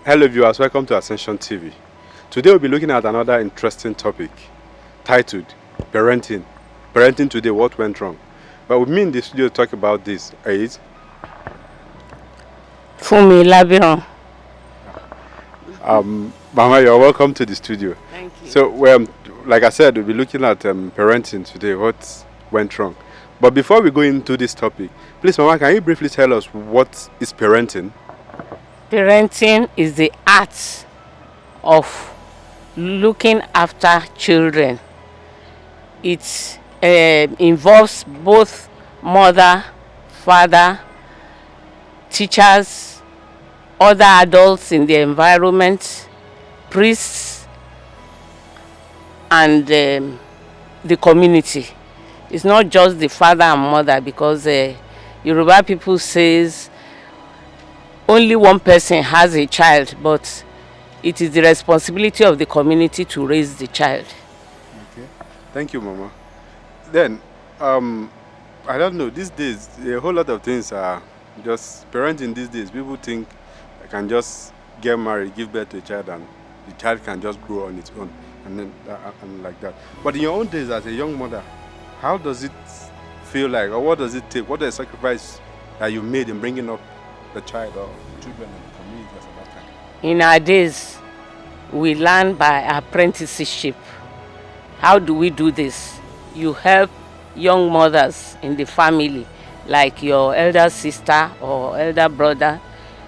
Hello viewers, welcome to Ascension TV. Today we'll be looking at another interesting topic titled Parenting. Parenting today, what went wrong? But with me in the studio to talk about this is Fumi Labiran. Mama, you're welcome to the studio. Thank you. So, like I said, we'll be looking at parenting today, what went wrong. But before we go into this topic, please, Mama, can you briefly tell us what is parenting? Parenting is the art of looking after children. It involves both mother, father, teachers, other adults in the environment, priests, and the community. It's not just the father and mother, because Yoruba people says only one person has a child, but it is the responsibility of the community to raise the child. Okay. Thank you, Mama. Then, I don't know, these days, a whole lot of things are just parenting these days. People think I can just get married, give birth to a child, and the child can just grow on its own, and then and like that. But in your own days as a young mother, how does it feel like, or what does it take? What is the sacrifice that you made in bringing up the child or children in the community at that time? In our days, we learn by apprenticeship. How do we do this? You help young mothers in the family, like your elder sister or elder brother.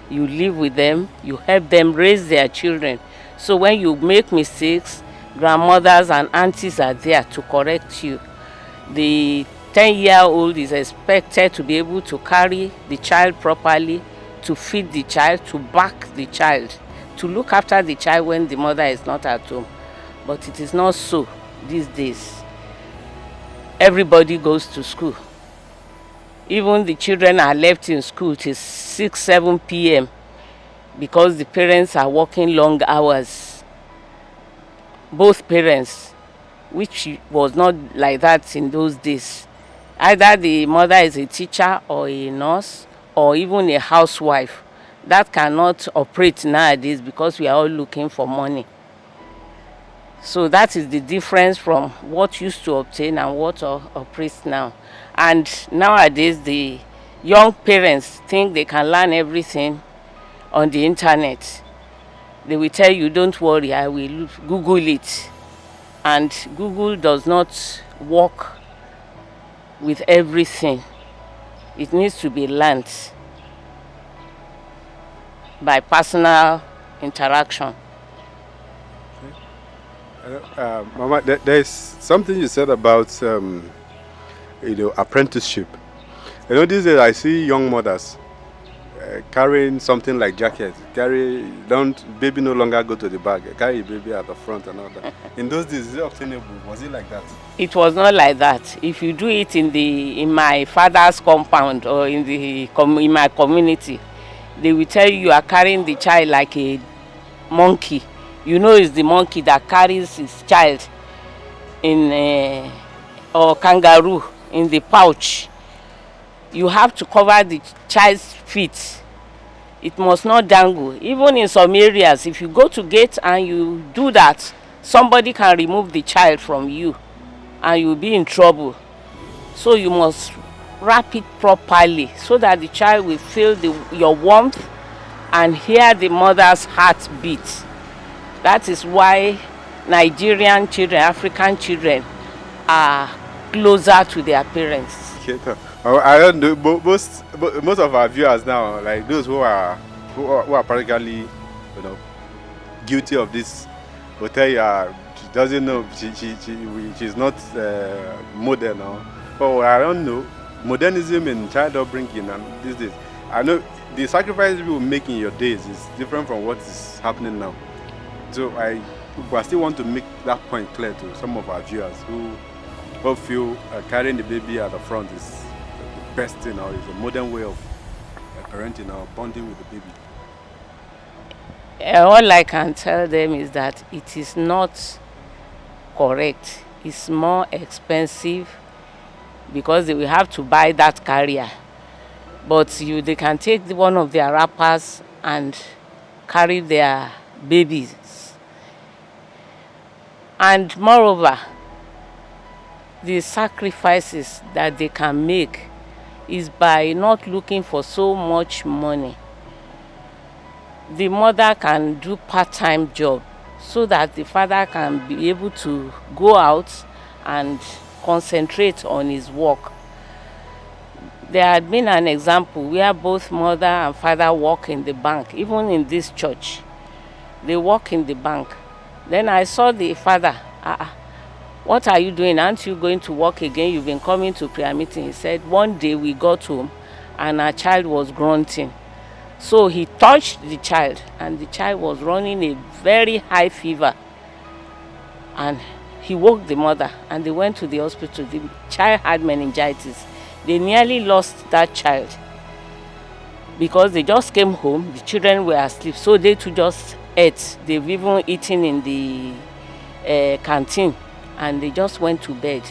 You live with them, you help them raise their children. So when you make mistakes, grandmothers and aunties are there to correct you. The 10-year-old is expected to be able to carry the child properly, to feed the child, to back the child, to look after the child when the mother is not at home. But it is not so these days. Everybody goes to school. Even the children are left in school till 6-7 p.m. because the parents are working long hours. Both parents, which was not like that in those days. Either the mother is a teacher or a nurse or even a housewife. That cannot operate nowadays because we are all looking for money. So that is the difference from what used to obtain and what operates now. And nowadays the young parents think they can learn everything on the internet. They will tell you, don't worry, I will Google it. And Google does not work with everything. It needs to be learned by personal interaction. Mama, there's something you said about apprenticeship. These days I see young mothers carrying something like jackets. Baby no longer go to the bag. Carry baby at the front and all that. In those days, is it obtainable? Was it like that? It was not like that. If you do it in my father's compound or in my community, they will tell you are carrying the child like a monkey. You know, it's the monkey that carries his child or kangaroo in the pouch. You have to cover the child's feet. It must not dangle. Even in some areas, if you go to gate and you do that, somebody can remove the child from you and you'll be in trouble. So you must wrap it properly so that the child will feel your warmth and hear the mother's heartbeat. That is why Nigerian children, African children are closer to their parents. Okay, I don't know. Most of our viewers now, like those who are practically, guilty of this, will tell you she doesn't know. She's not modern now. But I don't know. Modernism and child upbringing and these days. I know the sacrifices we will make in your days is different from what is happening now. So I still want to make that point clear to some of our viewers who feel carrying the baby at the front is the best thing, or is a modern way of parenting or bonding with the baby. All I can tell them is that it is not correct. It's more expensive because they will have to buy that carrier. But they can take one of their wrappers and carry their babies. And moreover, the sacrifices that they can make is by not looking for so much money. The mother can do part-time job so that the father can be able to go out and concentrate on his work. There had been an example where both mother and father work in the bank, even in this church. They work in the bank. Then I saw the father, what are you doing? Aren't you going to work again? You've been coming to prayer meeting. He said, one day we got home and our child was grunting. So he touched the child and the child was running a very high fever. And he woke the mother and they went to the hospital. The child had meningitis. They nearly lost that child because they just came home, the children were asleep, so they too just ate. They've even eaten in the canteen and they just went to bed.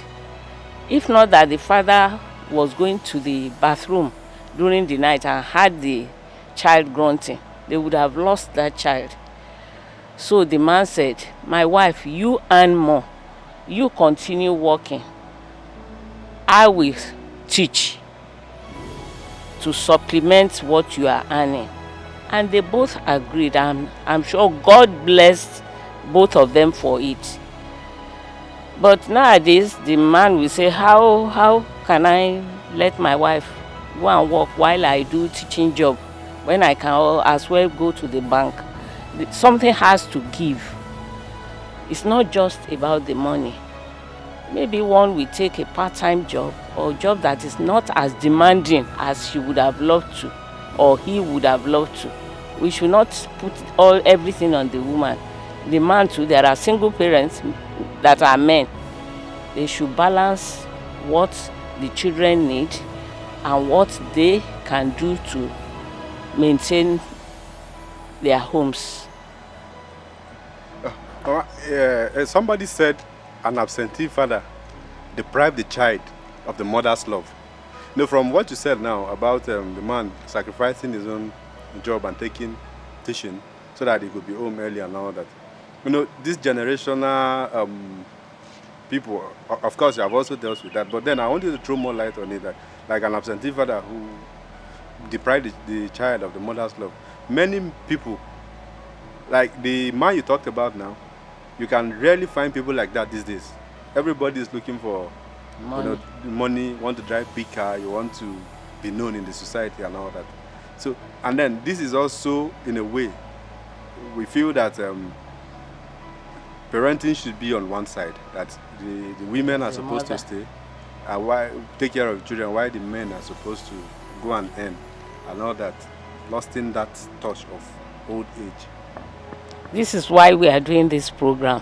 If not that the father was going to the bathroom during the night and had the child grunting, they would have lost that child. So the man said, my wife, you earn more. You continue working. I will teach to supplement what you are earning. And they both agreed. I'm sure God blessed both of them for it. But nowadays, the man will say, how can I let my wife go and work while I do teaching job when I can as well go to the bank? Something has to give. It's not just about the money. Maybe one will take a part-time job or a job that is not as demanding as she would have loved to or he would have loved to. We should not put everything on the woman. The man too, there are single parents that are men. They should balance what the children need and what they can do to maintain their homes. Somebody said an absentee father deprived the child of the mother's love. From what you said now about the man sacrificing his own job and teaching so that he could be home early and all that. This generational people, of course, you have also dealt with that. But then I wanted to throw more light on it, that like an absentee father who deprived the child of the mother's love. Many people, like the man you talked about now, you can rarely find people like that these days. Everybody is looking for money, want to drive big car, you want to be known in the society and all that. So, and then this is also, in a way, we feel that parenting should be on one side, that the women are supposed to stay and take care of children, while the men are supposed to go and earn and all that, losing that touch of old age. This is why we are doing this program.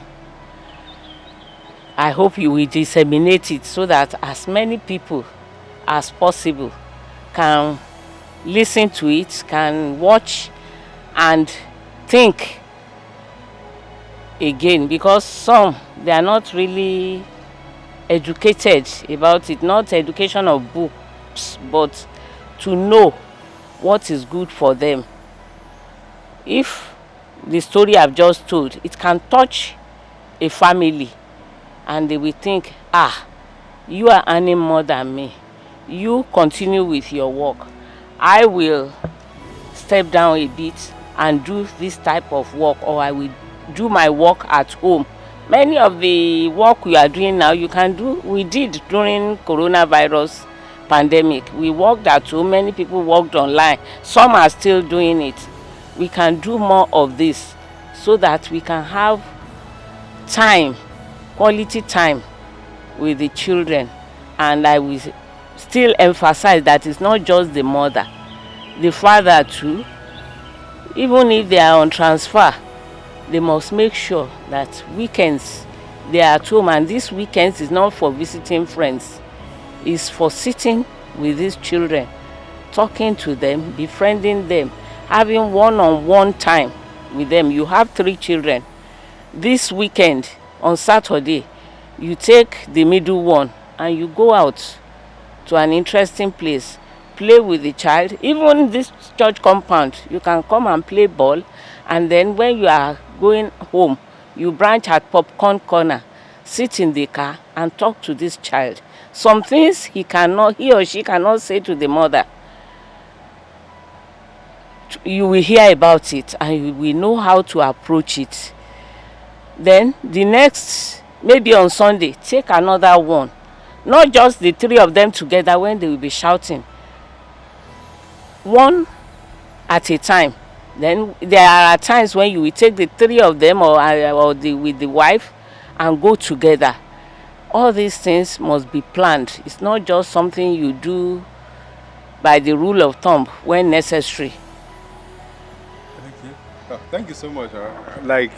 I hope you will disseminate it so that as many people as possible can listen to it, can watch and think again, because some, they are not really educated about it, not education of books, but to know what is good for them. If the story I've just told, it can touch a family and they will think, you are earning more than me. You continue with your work. I will step down a bit and do this type of work, or I will do my work at home. Many of the work we are doing now, we did during coronavirus pandemic. We worked at home, many people worked online. Some are still doing it. We can do more of this so that we can have time, quality time with the children. And I will still emphasize that it's not just the mother, the father too. Even if they are on transfer, they must make sure that weekends they are at home, and these weekends is not for visiting friends, it's for sitting with these children, talking to them, befriending them, having one-on-one time with them. You have 3 children. This weekend on Saturday, you take the middle one and you go out to an interesting place, play with the child. Even this church compound, you can come and play ball And then when you are going home, you branch at popcorn corner, sit in the car and talk to this child. Some things he or she cannot say to the mother. You will hear about it and you will know how to approach it. Then the next, maybe on Sunday, take another one. Not just the three of them together when they will be shouting. One at a time. Then there are times when you will take the three of them with the wife and go together. All these things must be planned. It's not just something you do by the rule of thumb when necessary. Thank you. Thank you so much. Like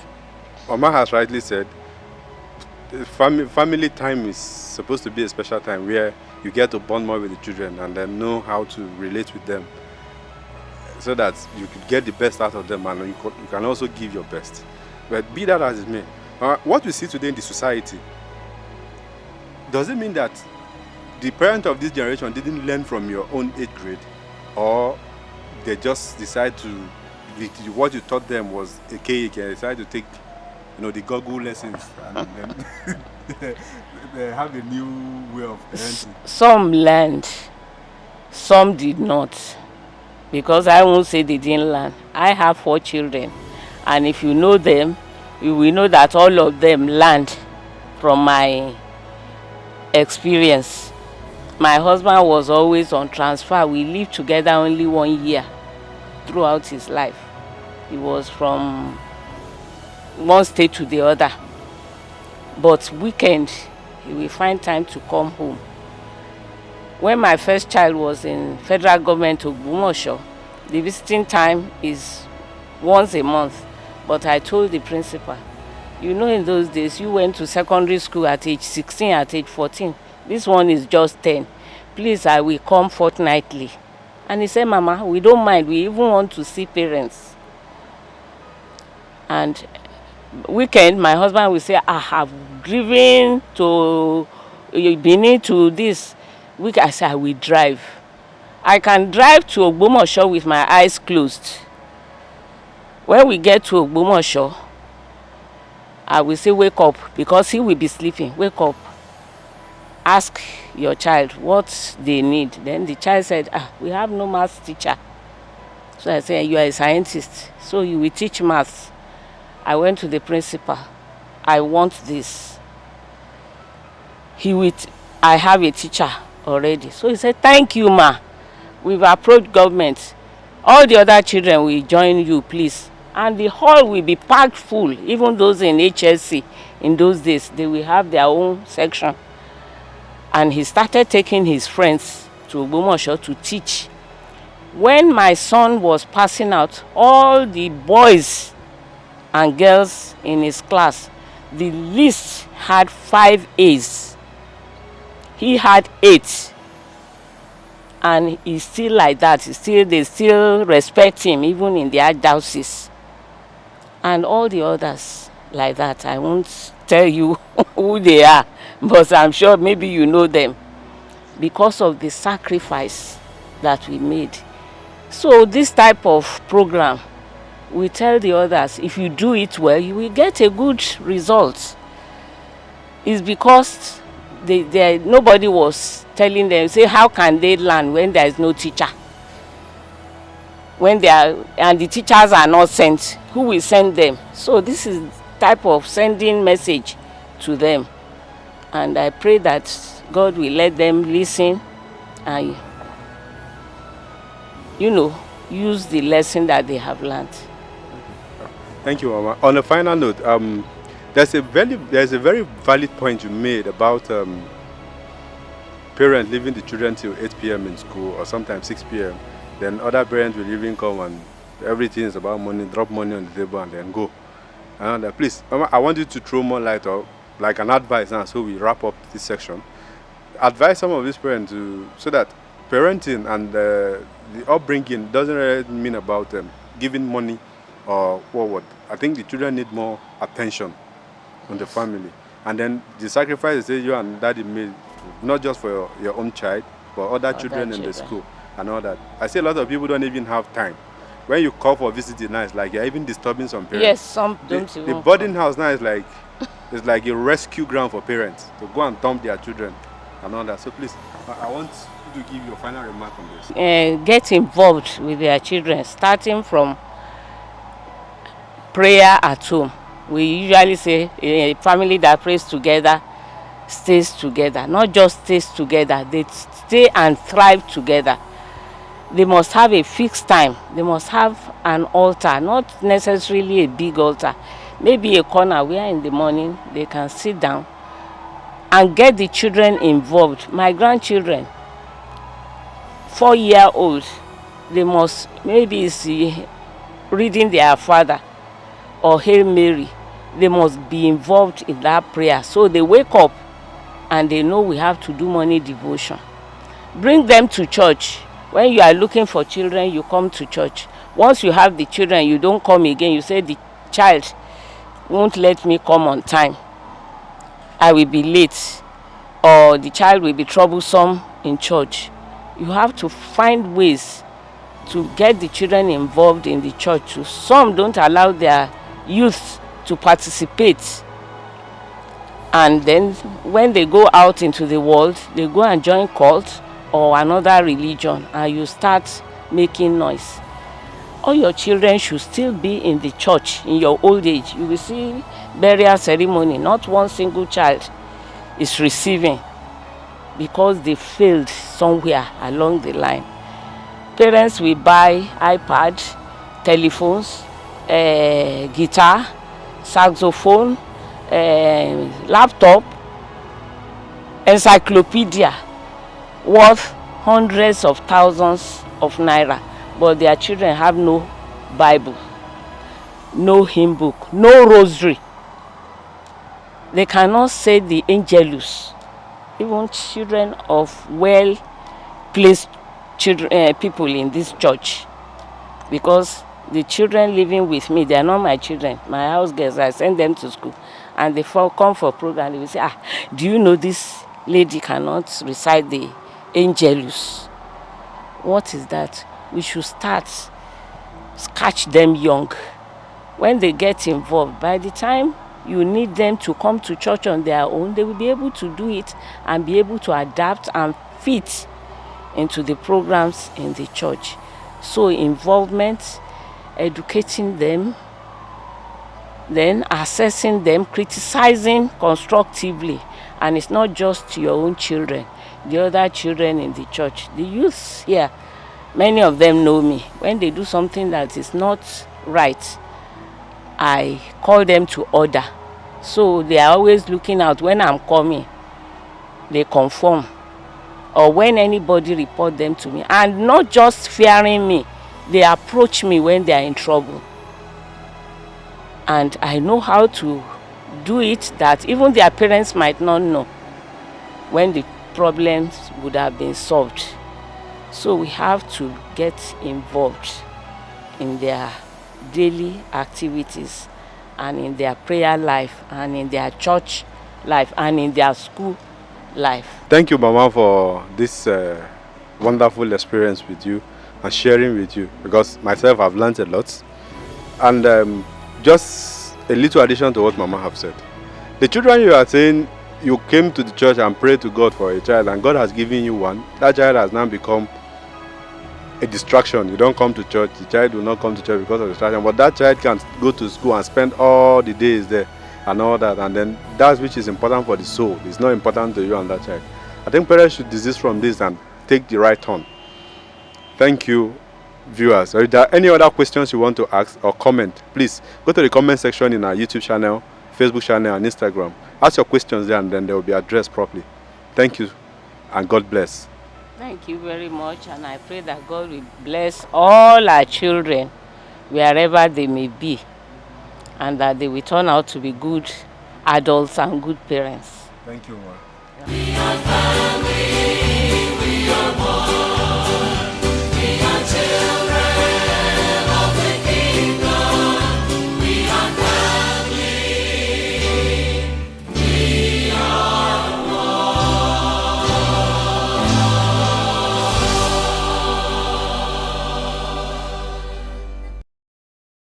Oma has rightly said, family time is supposed to be a special time where you get to bond more with the children and then know how to relate with them so that you could get the best out of them and you can also give your best. But be that as it may, what we see today in the society, does it mean that the parent of this generation didn't learn from your own 8th grade, or they just decide to, what you taught them was a cake and they decide to take, the Google lessons and then they have a new way of parenting? Some learned, some did not. Because I won't say they didn't learn. I have 4 children, and if you know them, you will know that all of them learned from my experience. My husband was always on transfer. We lived together only 1 year throughout his life. He was from one state to the other. But weekend, he will find time to come home. When my first child was in federal government Ogbomoso, the visiting time is once a month. But I told the principal, in those days, you went to secondary school at age 16, at age 14. This one is just 10. Please, I will come fortnightly. And he said, Mama, we don't mind. We even want to see parents. And weekend, my husband will say, I have driven to Benin to this. I say, I will drive. I can drive to Ogbomoso with my eyes closed. When we get to Ogbomoso, I will say, wake up, because he will be sleeping. Wake up. Ask your child what they need. Then the child said, we have no maths teacher. So I said, you are a scientist, so you will teach maths. I went to the principal. I want this. I have a teacher already. So he said, thank you, ma. We've approached government. All the other children will join you, please. And the hall will be packed full. Even those in HSC, in those days, they will have their own section. And he started taking his friends to Ogbomoso to teach. When my son was passing out, all the boys and girls in his class, the least had 5 A's. He had 8. And he's still like that. They still respect him, even in their diocese. And all the others like that. I won't tell you who they are, but I'm sure maybe you know them, because of the sacrifice that we made. So this type of program, we tell the others, if you do it well, you will get a good result. It's because nobody was telling them, say, how can they learn when there is no teacher? And the teachers are not sent, who will send them? So this is type of sending message to them. And I pray that God will let them listen and, use the lesson that they have learned. Thank you, Mama. On a final note, there's a very valid point you made about parents leaving the children till 8 p.m. in school, or sometimes 6 p.m. Then other parents will even come and everything is about money, drop money on the table and then go. And please, Mama, I want you to throw more light, or like an advice now, so we wrap up this section. Advise some of these parents so that parenting and the upbringing doesn't really mean about giving money or what. I think the children need more attention on the family. And then the sacrifices that you and daddy made, not just for your own child, but other children in the school and all that. I see a lot of people don't even have time. when you call for visiting now, it's like you're even disturbing some parents. Yes, some don't The even. boarding house now is like it's like a rescue ground for parents to go and dump their children and all that. So please, I want you to give your final remark on this. Get involved with their children, starting from prayer at home. We usually say a family that prays together stays together. Not just stays together, they stay and thrive together. They must have a fixed time. They must have an altar, not necessarily a big altar. Maybe a corner where in the morning they can sit down and get the children involved. My grandchildren, 4-year-old, they must maybe see reading their father or Hail Mary. They must be involved in that prayer. So they wake up and they know we have to do morning devotion. Bring them to church. When you are looking for children, you come to church. Once you have the children, you don't come again. You say the child won't let me come on time. I will be late, or the child will be troublesome in church. You have to find ways to get the children involved in the church. Some don't allow their youth to participate, and then when they go out into the world, they go and join cult or another religion, and you start making noise. All your children should still be in the church in your old age. You will see burial ceremony, not one single child is receiving because they failed somewhere along the line. Parents will buy iPad, telephones, guitar, saxophone, laptop, encyclopedia worth hundreds of thousands of naira, but their children have no Bible, no hymn book, no rosary. They cannot say the Angelus. Even children of well-placed children, people in this church, because the children living with me, they are not my children, my house girls. I send them to school and they come for program. They will say, do you know this lady cannot recite the Angelus? What is that? We should catch them young. When they get involved, by the time you need them to come to church on their own, they will be able to do it and be able to adapt and fit into the programs in the church. So involvement, educating them, then assessing them, criticizing constructively. And it's not just your own children, the other children in the church. The youths here, many of them know me. When they do something that is not right, I call them to order. So they are always looking out. When I'm coming, they conform. Or when anybody report them to me, and not just fearing me, they approach me when they are in trouble. And I know how to do it that even their parents might not know when the problems would have been solved. So we have to get involved in their daily activities and in their prayer life and in their church life and in their school life. Thank you, Mama, for this wonderful experience with you and sharing with you, because myself I've learned a lot. And just a little addition to what Mama have said. The children you are saying, you came to the church and prayed to God for a child, and God has given you one. That child has now become a distraction. You don't come to church, the child will not come to church because of distraction, but that child can go to school and spend all the days there and all that, and then that which is important for the soul is not important to you and that child. I think parents should desist from this and take the right turn. Thank you, viewers. If there are any other questions you want to ask or comment, please go to the comment section in our YouTube channel, Facebook channel, and Instagram. Ask your questions there, and then they will be addressed properly. Thank you, and God bless. Thank you very much, and I pray that God will bless all our children wherever they may be, and that they will turn out to be good adults and good parents. Thank you, Ma.